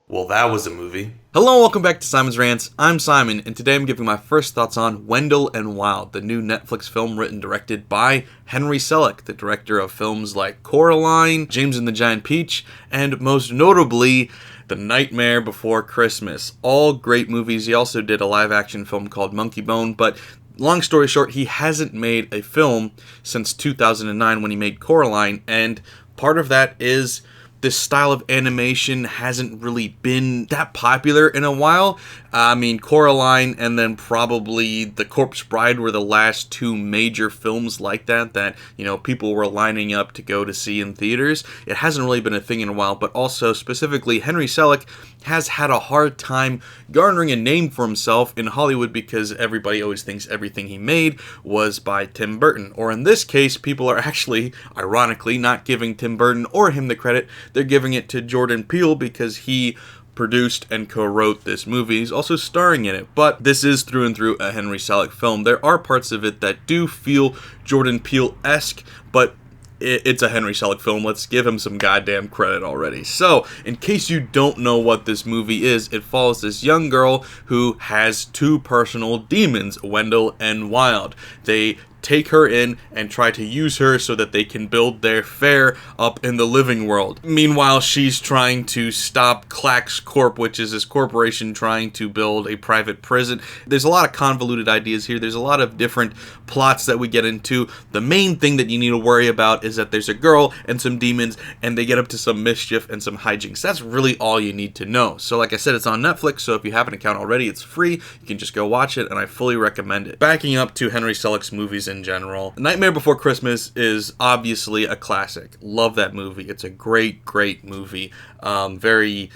Well, that was a movie. Hello and welcome back to Simon's Rants. I'm Simon, and today I'm giving my first thoughts on Wendell and Wild, the new Netflix film written and directed by Henry Selick, the director of films like Coraline, James and the Giant Peach, and most notably, The Nightmare Before Christmas. All great movies. He also did a live-action film called Monkey Bone, but long story short, he hasn't made a film since 2009 when he made Coraline, and part of that is this style of animation hasn't really been that popular in a while. I mean, Coraline and then probably The Corpse Bride were the last two major films like that, people were lining up to go to see in theaters. It hasn't really been a thing in a while, but also specifically Henry Selick has had a hard time garnering a name for himself in Hollywood because everybody always thinks everything he made was by Tim Burton. Or in this case, people are actually, ironically, not giving Tim Burton or him the credit. They're giving it to Jordan Peele because he produced and co-wrote this movie. He's also starring in it, but this is through and through a Henry Selick film. There are parts of it that do feel Jordan Peele-esque, but it's a Henry Selick film. Let's give him some goddamn credit already. So, in case you don't know what this movie is, it follows this young girl who has two personal demons, Wendell and Wild. They take her in and try to use her so that they can build their fair up in the living world. Meanwhile, she's trying to stop Clax Corp, which is this corporation trying to build a private prison. There's a lot of convoluted ideas here. There's a lot of different plots that we get into. The main thing that you need to worry about is that there's a girl and some demons, and they get up to some mischief and some hijinks. That's really all you need to know. So like I said, it's on Netflix, so if you have an account already, it's free. You can just go watch it, and I fully recommend it. Backing up to Henry Selick's movies in general, Nightmare Before Christmas is obviously a classic. Love that movie. It's a great movie. Very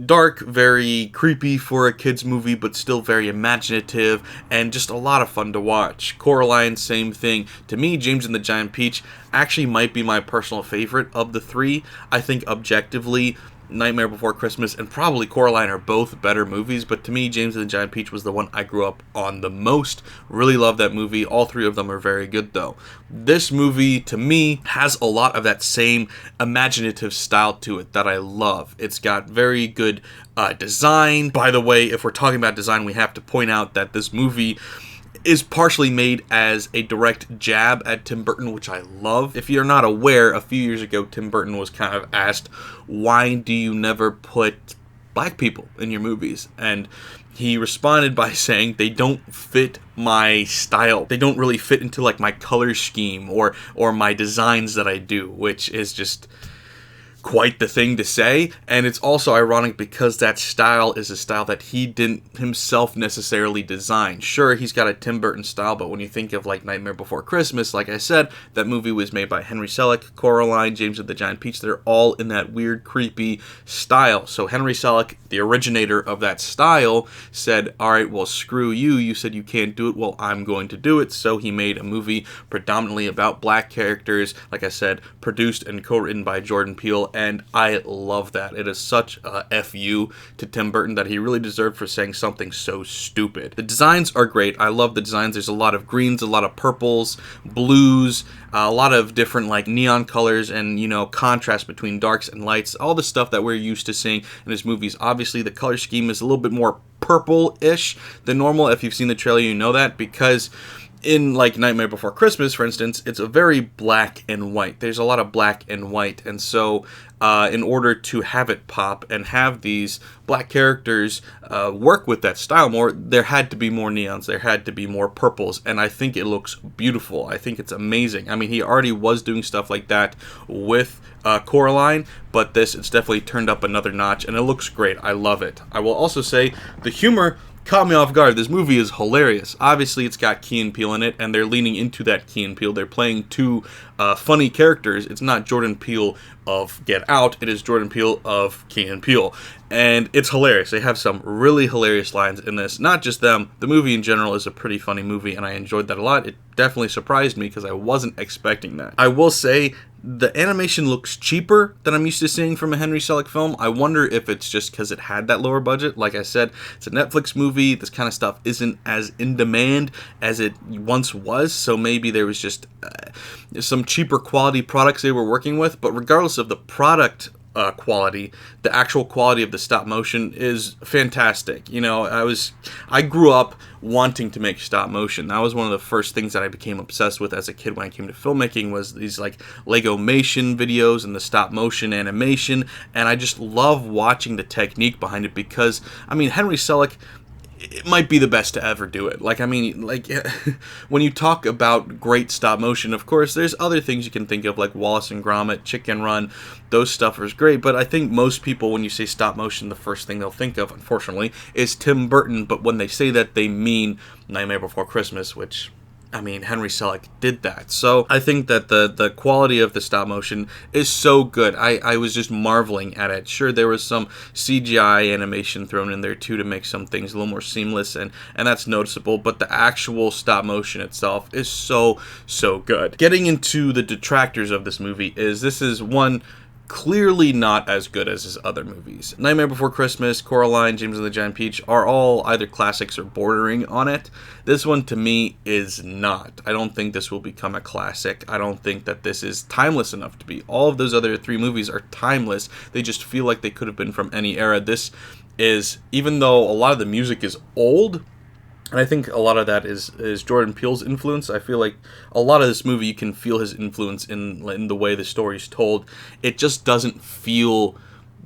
dark, very creepy for a kid's movie, but still very imaginative and just a lot of fun to watch. Coraline, same thing. To me, James and the Giant Peach actually might be my personal favorite of the three. I think objectively, Nightmare Before Christmas and probably Coraline are both better movies, but to me, James and the Giant Peach was the one I grew up on the most. Really love that movie. All three of them are very good, though. This movie, to me, has a lot of that same imaginative style to it that I love. It's got very good design. By the way, if we're talking about design, we have to point out that this movie is partially made as a direct jab at Tim Burton, which I love. If you're not aware, a few years ago, Tim Burton was kind of asked, why do you never put black people in your movies? And he responded by saying, they don't fit my style. They don't really fit into like my color scheme or my designs that I do, which is just quite the thing to say. And it's also ironic because that style is a style that he didn't himself necessarily design. Sure, he's got a Tim Burton style, but when you think of like Nightmare Before Christmas, like I said, that movie was made by Henry Selick. Coraline, James and the Giant Peach, they're all in that weird, creepy style. So Henry Selick, the originator of that style, said, all right, well, screw you. You said you can't do it. Well, I'm going to do it. So he made a movie predominantly about black characters, like I said, produced and co-written by Jordan Peele, and I love that. It is such a FU to Tim Burton that he really deserved for saying something so stupid. The designs are great. I love the designs. There's a lot of greens, a lot of purples, blues, a lot of different like neon colors and, contrast between darks and lights, all the stuff that we're used to seeing in his movies. Obviously, the color scheme is a little bit more purple-ish than normal. If you've seen the trailer, you know that, because in like Nightmare Before Christmas, for instance, it's a very black and white. There's a lot of black and white, and so in order to have it pop and have these black characters work with that style more, there had to be more neons, there had to be more purples, and I think it looks beautiful. I think it's amazing. I mean, he already was doing stuff like that with Coraline, but it's definitely turned up another notch, and it looks great. I love it. I will also say the humor caught me off guard. This movie is hilarious. Obviously, it's got Key and Peele in it, and they're leaning into that Key and Peele. They're playing two funny characters. It's not Jordan Peele of Get Out. It is Jordan Peele of Key and Peele. And it's hilarious. They have some really hilarious lines in this. Not just them. The movie in general is a pretty funny movie, and I enjoyed that a lot. It definitely surprised me because I wasn't expecting that. I will say the animation looks cheaper than I'm used to seeing from a Henry Selick film. I wonder if it's just because it had that lower budget. Like I said, it's a Netflix movie. This kind of stuff isn't as in demand as it once was, so maybe there was just some cheaper quality products they were working with. But regardless of the product quality. The actual quality of the stop motion is fantastic. You know, I grew up wanting to make stop motion. That was one of the first things that I became obsessed with as a kid when I came to filmmaking, was these like Lego-mation videos and the stop motion animation, and I just love watching the technique behind it because, I mean, Henry Selick, it might be the best to ever do it. Like, I mean, like, when you talk about great stop motion, of course, there's other things you can think of, like Wallace and Gromit, Chicken Run. Those stuff is great, but I think most people, when you say stop motion, the first thing they'll think of, unfortunately, is Tim Burton. But when they say that, they mean Nightmare Before Christmas, which, I mean, Henry Selick did that. So I think that the quality of the stop motion is so good. I was just marveling at it. Sure, there was some CGI animation thrown in there too to make some things a little more seamless, and that's noticeable, but the actual stop motion itself is so good. Getting into the detractors of this movie this is one, clearly not as good as his other movies. Nightmare Before Christmas, Coraline, James and the Giant Peach are all either classics or bordering on it. This one, to me, is not. I don't think this will become a classic. I don't think that this is timeless enough to be. All of those other three movies are timeless. They just feel like they could have been from any era. This is, even though a lot of the music is old, and I think a lot of that is Jordan Peele's influence. I feel like a lot of this movie, you can feel his influence in the way the story's told. It just doesn't feel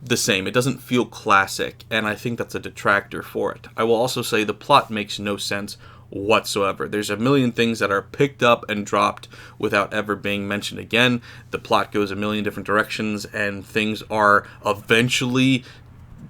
the same. It doesn't feel classic, and I think that's a detractor for it. I will also say the plot makes no sense whatsoever. There's a million things that are picked up and dropped without ever being mentioned again. The plot goes a million different directions, and things are eventually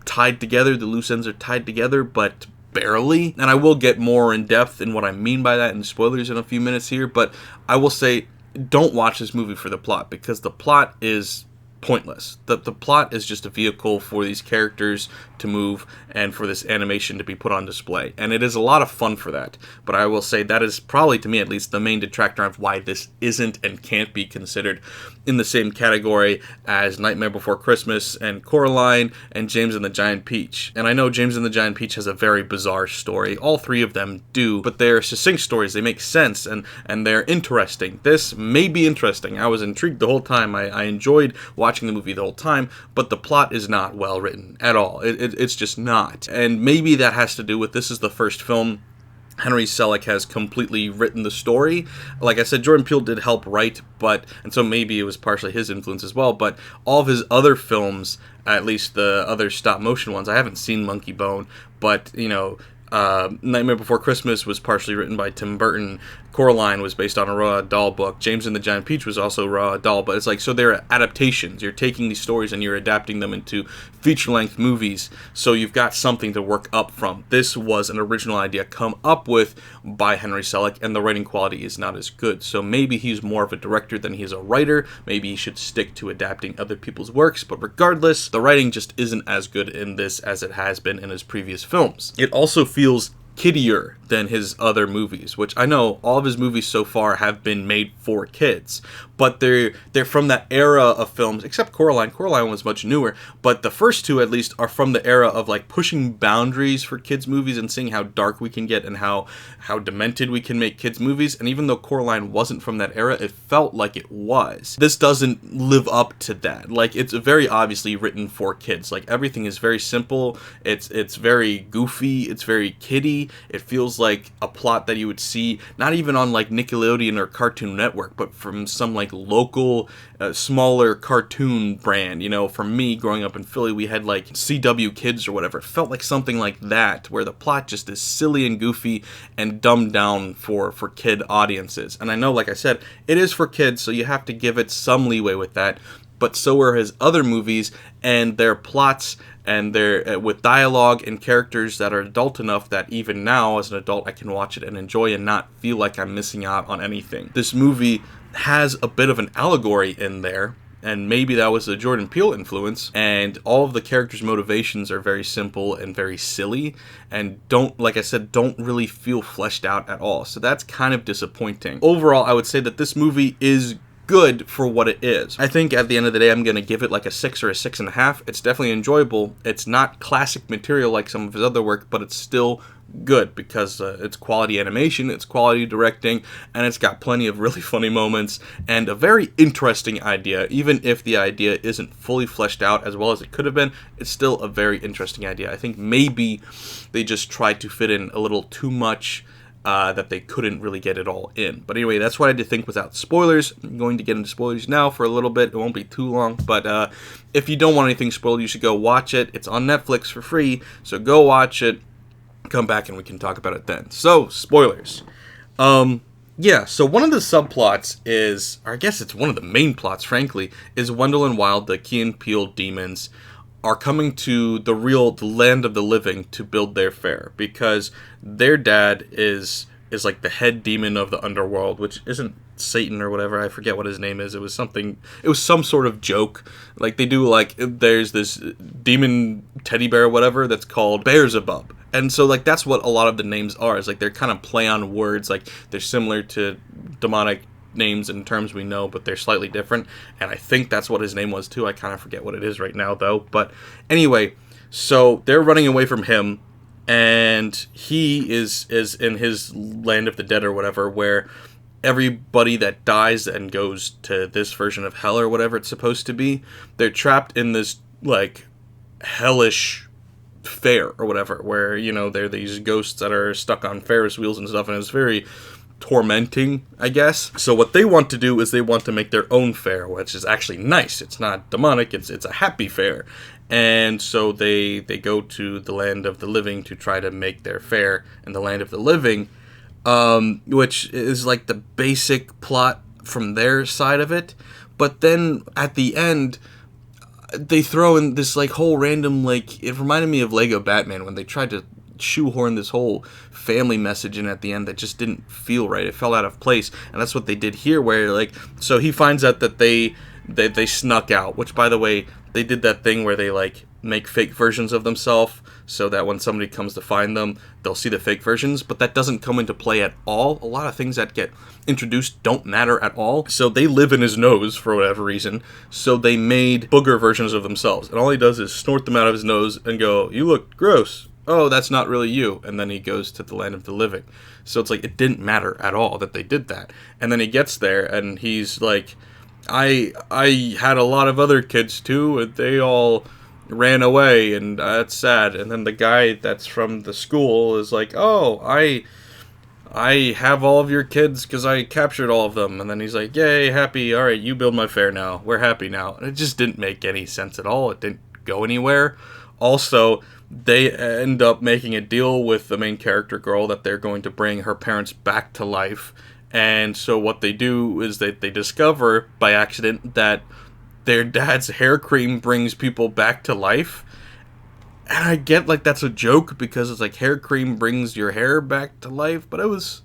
tied together. The loose ends are tied together, but barely. And I will get more in depth in what I mean by that in spoilers in a few minutes here, but I will say, don't watch this movie for the plot, because the plot is pointless. The plot is just a vehicle for these characters to move and for this animation to be put on display. And it is a lot of fun for that. But I will say that is probably, to me at least, the main detractor of why this isn't and can't be considered in the same category as Nightmare Before Christmas and Coraline and James and the Giant Peach. And I know James and the Giant Peach has a very bizarre story. All three of them do, but they're succinct stories. They make sense and they're interesting. This may be interesting. I was intrigued the whole time. I enjoyed watching the movie the whole time, but the plot is not well written at all. It's just not. And maybe that has to do with this is the first film Henry Selick has completely written the story. Like I said, Jordan Peele did help write, and so maybe it was partially his influence as well, but all of his other films, at least the other stop motion ones, I haven't seen Monkey Bone, but, you know, Nightmare Before Christmas was partially written by Tim Burton. Coraline was based on a Roald Dahl book. James and the Giant Peach was also Roald Dahl, but it's like, so they're adaptations. You're taking these stories and you're adapting them into feature-length movies, so you've got something to work up from. This was an original idea come up with by Henry Selick, and the writing quality is not as good. So maybe he's more of a director than he is a writer. Maybe he should stick to adapting other people's works, but regardless, the writing just isn't as good in this as it has been in his previous films. It also feels kiddier than his other movies, which I know all of his movies so far have been made for kids, but they're from that era of films, except Coraline. Coraline was much newer, but the first two at least are from the era of like pushing boundaries for kids movies and seeing how dark we can get and how demented we can make kids movies. And even though Coraline wasn't from that era, it felt like it was. This doesn't live up to that. Like, it's very obviously written for kids. Like, everything is very simple, it's very goofy, it's very kiddie. It feels like a plot that you would see not even on like Nickelodeon or Cartoon Network, but from some like local smaller cartoon brand. You know, for me growing up in Philly, we had like CW Kids or whatever. It felt like something like that, where the plot just is silly and goofy and dumbed down for kid audiences. And I know, like I said, it is for kids, so you have to give it some leeway with that, but so are his other movies, and their plots and they're with dialogue and characters that are adult enough that even now as an adult I can watch it and enjoy and not feel like I'm missing out on anything. This movie has a bit of an allegory in there, and maybe that was the Jordan Peele influence, and all of the characters' motivations are very simple and very silly and don't, like I said, don't really feel fleshed out at all. So that's kind of disappointing. Overall, I would say that this movie is good for what it is. I think at the end of the day, I'm going to give it like a 6 or a 6.5. It's definitely enjoyable. It's not classic material like some of his other work, but it's still good because it's quality animation, it's quality directing, and it's got plenty of really funny moments and a very interesting idea. Even if the idea isn't fully fleshed out as well as it could have been, it's still a very interesting idea. I think maybe they just tried to fit in a little too much that they couldn't really get it all in. But anyway, that's what I had to think without spoilers. I'm going to get into spoilers now for a little bit. It won't be too long, but if you don't want anything spoiled, you should go watch it. It's on Netflix for free, so go watch it. Come back and we can talk about it then. So, spoilers. Yeah, so one of the subplots is, or I guess it's one of the main plots, frankly, is Wendell and Wild, the Key and Peele demons, are coming to the land of the living to build their fair, because their dad is like the head demon of the underworld, which isn't Satan or whatever. I forget what his name is. It was some sort of joke. Like, they do, like, there's this demon teddy bear or whatever that's called Beelzebub. And so, like, that's what a lot of the names are. Is like they're kind of play on words. Like, they're similar to demonic names and terms we know, but they're slightly different. And I think that's what his name was too. I kind of forget what it is right now though. But anyway, so they're running away from him, and he is in his land of the dead or whatever, where everybody that dies and goes to this version of hell or whatever it's supposed to be, they're trapped in this like hellish fair or whatever, where, you know, they're these ghosts that are stuck on Ferris wheels and stuff, and it's very tormenting, I guess. So what they want to do is they want to make their own fair, which is actually nice. It's not demonic, it's a happy fair. And so they go to the land of the living to try to make their fair in the land of the living, which is like the basic plot from their side of it. But then at the end, they throw in this like whole random, like, it reminded me of Lego Batman when they tried to shoehorn this whole family message in at the end that just didn't feel right. It fell out of place, and that's what they did here, where, like, so he finds out that they snuck out, which, by the way, they did that thing where they, like, make fake versions of themselves so that when somebody comes to find them, they'll see the fake versions, but that doesn't come into play at all. A lot of things that get introduced don't matter at all. So they live in his nose for whatever reason, so they made booger versions of themselves, and all he does is snort them out of his nose and go, "You look gross. Oh, that's not really you." And then he goes to the land of the living. So it's like, it didn't matter at all that they did that. And then he gets there and he's like, I had a lot of other kids too, and they all ran away, and that's sad. And then the guy that's from the school is like, "Oh, I have all of your kids because I captured all of them." And then he's like, "Yay, happy, all right, you build my fair now. We're happy now." And it just didn't make any sense at all. It didn't go anywhere. Also, they end up making a deal with the main character girl that they're going to bring her parents back to life. And so what they do is that they discover by accident that their dad's hair cream brings people back to life. And I get, like, that's a joke because it's like hair cream brings your hair back to life, but it was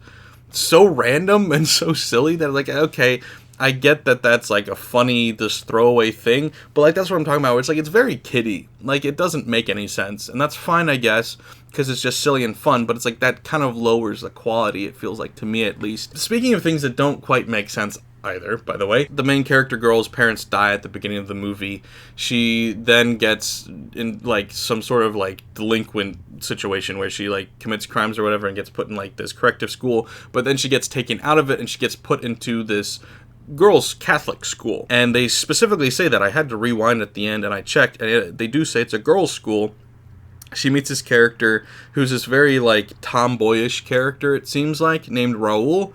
so random and so silly that, like, okay, I get that that's, like, a funny, this throwaway thing, but, like, that's what I'm talking about, where it's, like, it's very kiddie. Like, it doesn't make any sense, and that's fine, I guess, because it's just silly and fun, but it's, like, that kind of lowers the quality, it feels like, to me, at least. Speaking of things that don't quite make sense either, by the way, the main character girl's parents die at the beginning of the movie. She then gets in, like, some sort of, like, delinquent situation where she, like, commits crimes or whatever and gets put in, like, this corrective school, but then she gets taken out of it and she gets put into this girls' Catholic school. And they specifically say that. I had to rewind at the end and I checked, and they do say it's a girls' school. She meets this character who's this very, like, tomboyish character, it seems like, named Raul.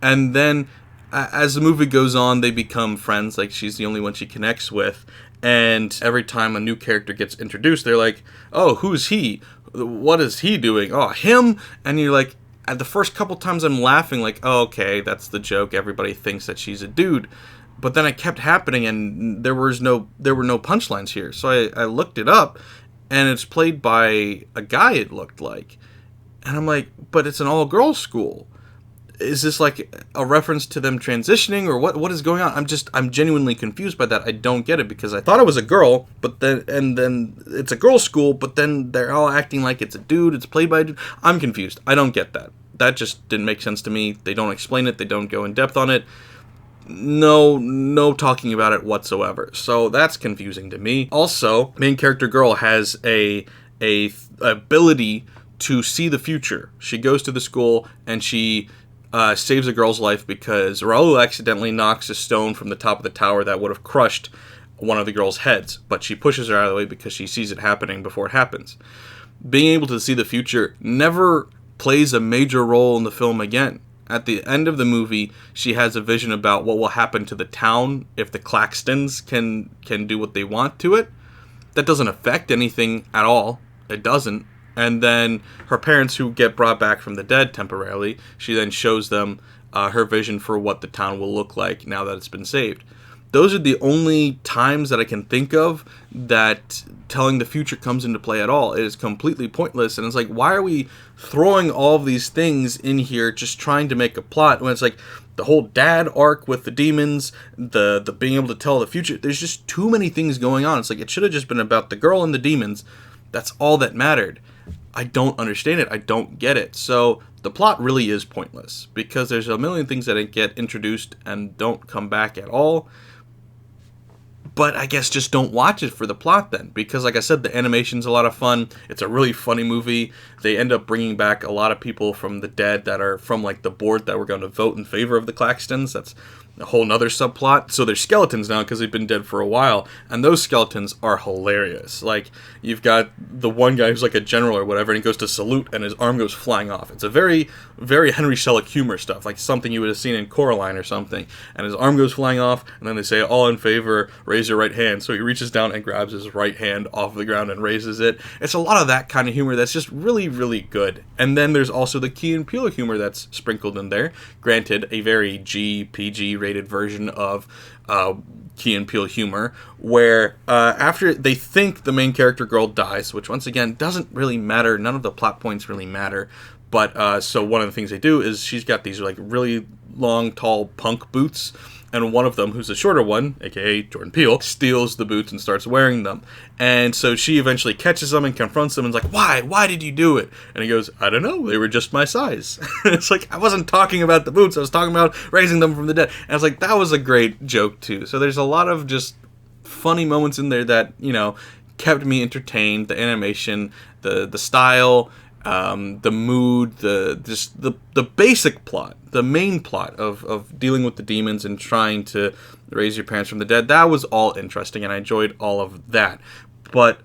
And then as the movie goes on, they become friends. Like, she's the only one she connects with. And every time a new character gets introduced, they're like, "Oh, who's he? What is he doing? Oh, him?" And you're like, at the first couple times I'm laughing, like, "Oh, okay, that's the joke. Everybody thinks that she's a dude." But then it kept happening, and there were no punchlines here. So I looked it up, and it's played by a guy, it looked like. And I'm like, but it's an all-girls school. Is this like a reference to them transitioning, or what is going on? I'm genuinely confused by that. I don't get it, because I thought it was a girl, but then it's a girls' school, but then they're all acting like it's a dude, it's played by a dude. I'm confused. I don't get that. That just didn't make sense to me. They don't explain it, they don't go in depth on it. No talking about it whatsoever. So that's confusing to me. Also, main character girl has a ability to see the future. She goes to the school and she saves a girl's life because Raul accidentally knocks a stone from the top of the tower that would have crushed one of the girl's heads, but she pushes her out of the way because she sees it happening before it happens. Being able to see the future never plays a major role in the film again. At the end of the movie, she has a vision about what will happen to the town if the Claxtons can do what they want to it. That doesn't affect anything at all. It doesn't. And then her parents, who get brought back from the dead temporarily, she then shows them her vision for what the town will look like now that it's been saved. Those are the only times that I can think of that telling the future comes into play at all. It is completely pointless, and it's like, why are we throwing all of these things in here just trying to make a plot when it's like the whole dad arc with the demons, the being able to tell the future. There's just too many things going on. It's like it should have just been about the girl and the demons. That's all that mattered. I don't understand it. I don't get it. So the plot really is pointless because there's a million things that get introduced and don't come back at all. But I guess just don't watch it for the plot then, because like I said, the animation's a lot of fun. It's a really funny movie. They end up bringing back a lot of people from the dead that are from like the board that were going to vote in favor of the Claxtons. That's a whole nother subplot. So they're skeletons now because they've been dead for a while, and those skeletons are hilarious. Like, you've got the one guy who's like a general or whatever, and he goes to salute and his arm goes flying off. It's a very, very Henry Selick humor stuff, like something you would have seen in Coraline or something, and his arm goes flying off, and then they say, all in favor, raise your right hand. So he reaches down and grabs his right hand off the ground and raises it. It's a lot of that kind of humor that's just really, really good. And then there's also the Key and Peele humor that's sprinkled in there. Granted, a very PG rated version of Key and Peele humor, where after they think the main character girl dies, which once again doesn't really matter, none of the plot points really matter, but so one of the things they do is she's got these like really long, tall punk boots, and one of them, who's a shorter one, aka Jordan Peele, steals the boots and starts wearing them. And so she eventually catches them and confronts them and is like, why? Why did you do it? And he goes, I don't know, they were just my size. It's like, I wasn't talking about the boots, I was talking about raising them from the dead. And I was like, that was a great joke too. So there's a lot of just funny moments in there that, you know, kept me entertained. The animation, the style, the mood, the basic plot, the main plot of dealing with the demons and trying to raise your parents from the dead, that was all interesting, and I enjoyed all of that. But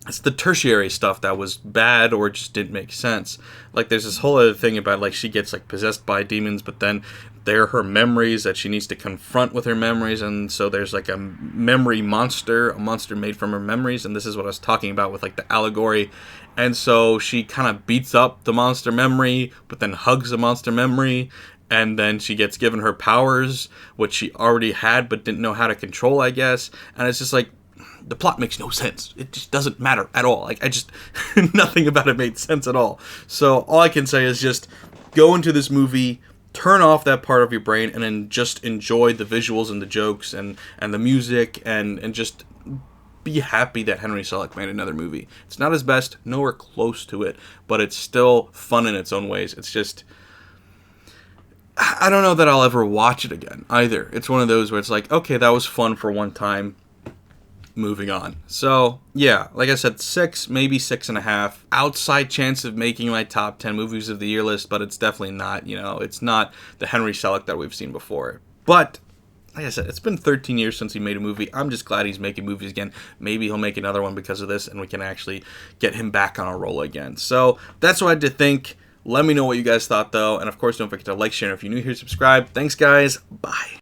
it's the tertiary stuff that was bad or just didn't make sense. Like, there's this whole other thing about, like, she gets, like, possessed by demons, but then they're her memories that she needs to confront with her memories, and so there's, like, a memory monster, a monster made from her memories, and this is what I was talking about with, like, the allegory. And so she kind of beats up the monster memory, but then hugs the monster memory, and then she gets given her powers, which she already had but didn't know how to control, I guess. And it's just like, the plot makes no sense. It just doesn't matter at all. Like, nothing about it made sense at all. So all I can say is just go into this movie, turn off that part of your brain, and then just enjoy the visuals and the jokes and the music and just be happy that Henry Selick made another movie. It's not his best, nowhere close to it, but it's still fun in its own ways. It's just, I don't know that I'll ever watch it again either. It's one of those where it's like, okay, that was fun for one time, moving on. So yeah, like I said, 6, maybe 6.5. Outside chance of making my top 10 movies of the year list, but it's definitely not, you know, it's not the Henry Selick that we've seen before. But like I said, it's been 13 years since he made a movie. I'm just glad he's making movies again. Maybe he'll make another one because of this, and we can actually get him back on a roll again. So that's what I had to think. Let me know what you guys thought, though. And, of course, don't forget to like, share, and if you're new here, subscribe. Thanks, guys. Bye.